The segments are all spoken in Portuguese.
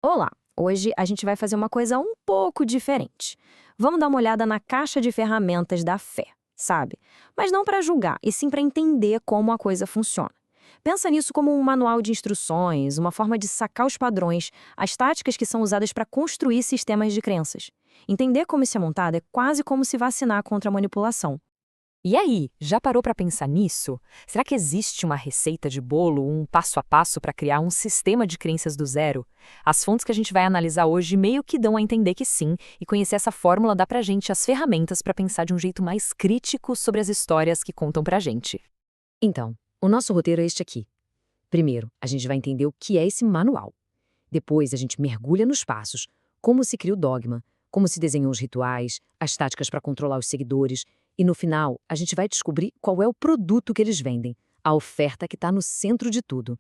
Olá! Hoje a gente vai fazer uma coisa um pouco diferente. Vamos dar uma olhada na caixa de ferramentas da fé, sabe? Mas não para julgar, e sim para entender como a coisa funciona. Pensa nisso como um manual de instruções, uma forma de sacar os padrões, as táticas que são usadas para construir sistemas de crenças. Entender como isso é montado é quase como se vacinar contra a manipulação. E aí, já parou para pensar nisso? Será que existe uma receita de bolo, um passo a passo para criar um sistema de crenças do zero? As fontes que a gente vai analisar hoje meio que dão a entender que sim, e conhecer essa fórmula dá pra gente as ferramentas para pensar de um jeito mais crítico sobre as histórias que contam pra gente. Então, o nosso roteiro é este aqui. Primeiro, a gente vai entender o que é esse manual. Depois, a gente mergulha nos passos, como se cria o dogma, como se desenham os rituais, as táticas para controlar os seguidores, e no final, a gente vai descobrir qual é o produto que eles vendem, a oferta que está no centro de tudo.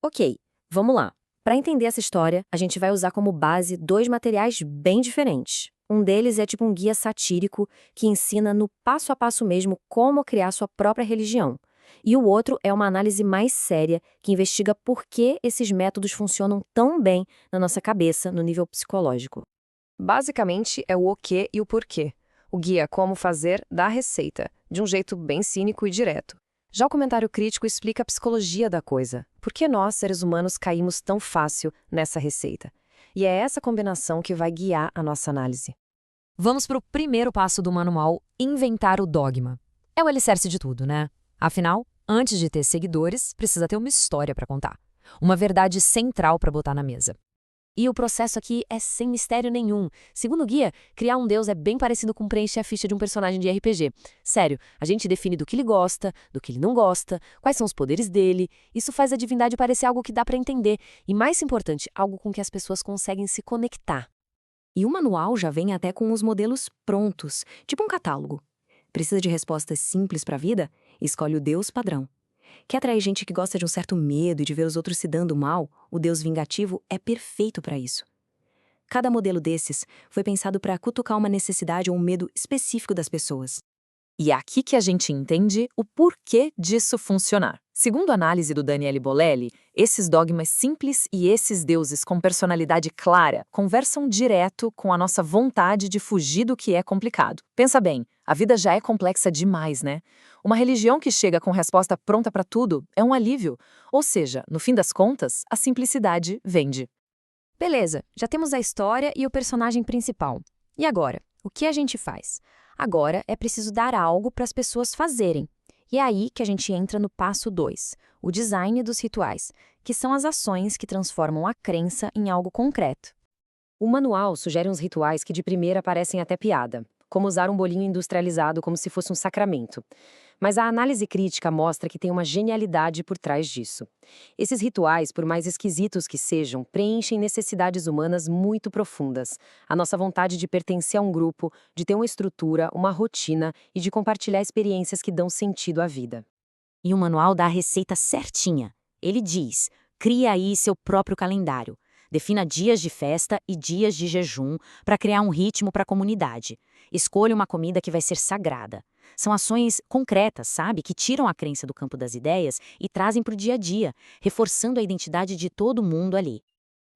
Ok, vamos lá. Para entender essa história, a gente vai usar como base dois materiais bem diferentes. Um deles é tipo um guia satírico que ensina no passo a passo mesmo como criar sua própria religião. E o outro é uma análise mais séria que investiga por que esses métodos funcionam tão bem na nossa cabeça no nível psicológico. Basicamente, é o que e o porquê. O guia Como Fazer dá a receita, de um jeito bem cínico e direto. Já o comentário crítico explica a psicologia da coisa. Por que nós, seres humanos, caímos tão fácil nessa receita? E é essa combinação que vai guiar a nossa análise. Vamos para o primeiro passo do manual, inventar o dogma. É o alicerce de tudo, né? Afinal, antes de ter seguidores, precisa ter uma história para contar. Uma verdade central para botar na mesa. E o processo aqui é sem mistério nenhum. Segundo o guia, criar um deus é bem parecido com preencher a ficha de um personagem de RPG. Sério, a gente define do que ele gosta, do que ele não gosta, quais são os poderes dele. Isso faz a divindade parecer algo que dá para entender. E mais importante, algo com que as pessoas conseguem se conectar. E o manual já vem até com os modelos prontos, tipo um catálogo. Precisa de respostas simples para a vida? Escolhe o Deus padrão. Quer atrair gente que gosta de um certo medo e de ver os outros se dando mal? O Deus vingativo é perfeito para isso. Cada modelo desses foi pensado para cutucar uma necessidade ou um medo específico das pessoas. E é aqui que a gente entende o porquê disso funcionar. Segundo a análise do Daniele Bolelli, esses dogmas simples e esses deuses com personalidade clara conversam direto com a nossa vontade de fugir do que é complicado. Pensa bem, a vida já é complexa demais, né? Uma religião que chega com resposta pronta para tudo é um alívio. Ou seja, no fim das contas, a simplicidade vende. Beleza, já temos a história e o personagem principal. E agora? O que a gente faz? Agora é preciso dar algo para as pessoas fazerem. E é aí que a gente entra no passo 2, o design dos rituais, que são as ações que transformam a crença em algo concreto. O manual sugere uns rituais que de primeira parecem até piada, como usar um bolinho industrializado como se fosse um sacramento. Mas a análise crítica mostra que tem uma genialidade por trás disso. Esses rituais, por mais esquisitos que sejam, preenchem necessidades humanas muito profundas. A nossa vontade de pertencer a um grupo, de ter uma estrutura, uma rotina e de compartilhar experiências que dão sentido à vida. E o manual dá a receita certinha. Ele diz: cria aí seu próprio calendário. Defina dias de festa e dias de jejum para criar um ritmo para a comunidade. Escolha uma comida que vai ser sagrada. São ações concretas, sabe? Que tiram a crença do campo das ideias e trazem para o dia a dia, reforçando a identidade de todo mundo ali.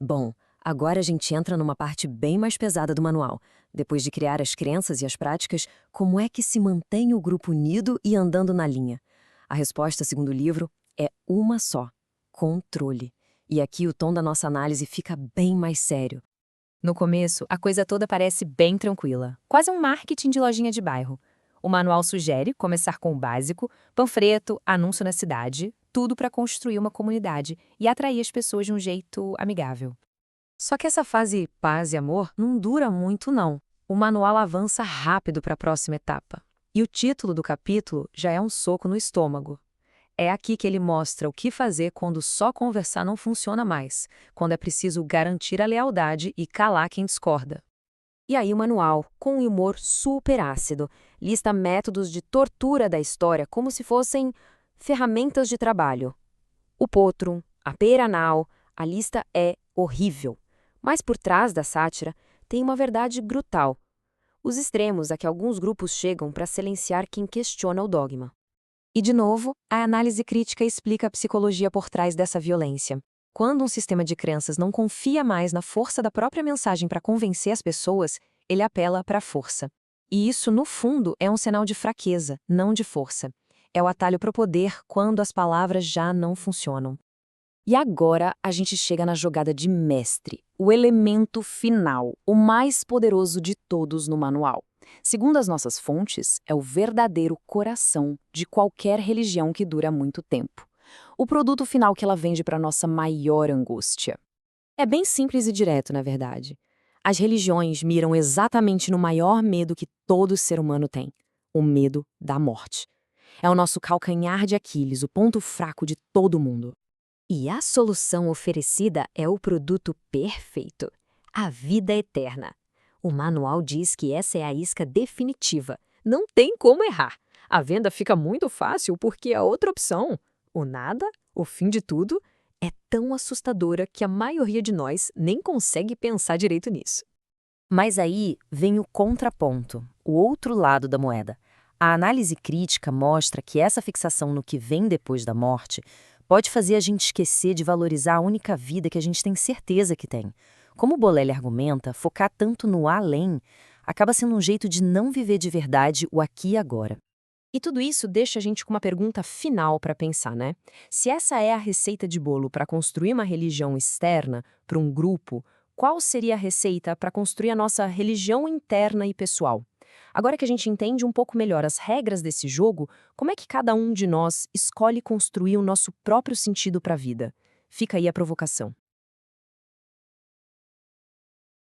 Bom, agora a gente entra numa parte bem mais pesada do manual. Depois de criar as crenças e as práticas, como é que se mantém o grupo unido e andando na linha? A resposta, segundo o livro, é uma só: controle. E aqui o tom da nossa análise fica bem mais sério. No começo, a coisa toda parece bem tranquila, quase um marketing de lojinha de bairro. O manual sugere começar com o básico, panfleto, anúncio na cidade, tudo para construir uma comunidade e atrair as pessoas de um jeito amigável. Só que essa fase paz e amor não dura muito, não. O manual avança rápido para a próxima etapa. E o título do capítulo já é um soco no estômago. É aqui que ele mostra o que fazer quando só conversar não funciona mais, quando é preciso garantir a lealdade e calar quem discorda. E aí o manual, com um humor super ácido, lista métodos de tortura da história como se fossem ferramentas de trabalho. O potrum, a pera anal, a lista é horrível. Mas por trás da sátira tem uma verdade brutal: os extremos a que alguns grupos chegam para silenciar quem questiona o dogma. E, de novo, a análise crítica explica a psicologia por trás dessa violência. Quando um sistema de crenças não confia mais na força da própria mensagem para convencer as pessoas, ele apela para a força. E isso, no fundo, é um sinal de fraqueza, não de força. É o atalho para o poder quando as palavras já não funcionam. E agora a gente chega na jogada de mestre, o elemento final, o mais poderoso de todos no manual. Segundo as nossas fontes, é o verdadeiro coração de qualquer religião que dura muito tempo. O produto final que ela vende para nossa maior angústia. É bem simples e direto, na verdade. As religiões miram exatamente no maior medo que todo ser humano tem: o medo da morte. É o nosso calcanhar de Aquiles, o ponto fraco de todo mundo. E a solução oferecida é o produto perfeito: a vida eterna. O manual diz que essa é a isca definitiva. Não tem como errar. A venda fica muito fácil porque a outra opção, o nada, o fim de tudo, é tão assustadora que a maioria de nós nem consegue pensar direito nisso. Mas aí vem o contraponto, o outro lado da moeda. A análise crítica mostra que essa fixação no que vem depois da morte pode fazer a gente esquecer de valorizar a única vida que a gente tem certeza que tem. Como o Bolelli argumenta, focar tanto no além acaba sendo um jeito de não viver de verdade o aqui e agora. E tudo isso deixa a gente com uma pergunta final para pensar, né? Se essa é a receita de bolo para construir uma religião externa para um grupo, qual seria a receita para construir a nossa religião interna e pessoal? Agora que a gente entende um pouco melhor as regras desse jogo, como é que cada um de nós escolhe construir o nosso próprio sentido para a vida? Fica aí a provocação.